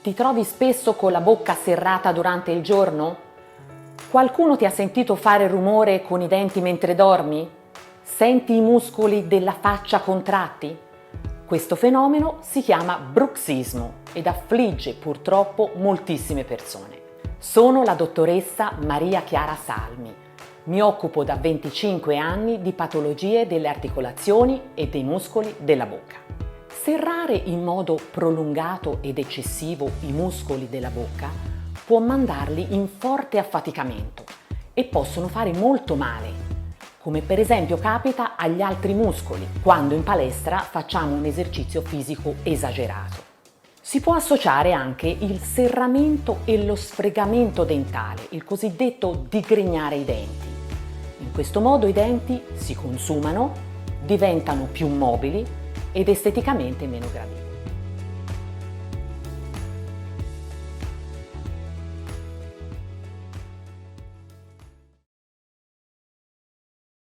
Ti trovi spesso con la bocca serrata durante il giorno? Qualcuno ti ha sentito fare rumore con i denti mentre dormi? Senti i muscoli della faccia contratti? Questo fenomeno si chiama bruxismo ed affligge purtroppo moltissime persone. Sono la dottoressa Maria Chiara Salmi. Mi occupo da 25 anni di patologie delle articolazioni e dei muscoli della bocca. Serrare in modo prolungato ed eccessivo i muscoli della bocca può mandarli in forte affaticamento e possono fare molto male, come per esempio capita agli altri muscoli quando in palestra facciamo un esercizio fisico esagerato. Si può associare anche il serramento e lo sfregamento dentale, il cosiddetto digrignare i denti. In questo modo i denti si consumano, diventano più mobili ed esteticamente meno gradevoli.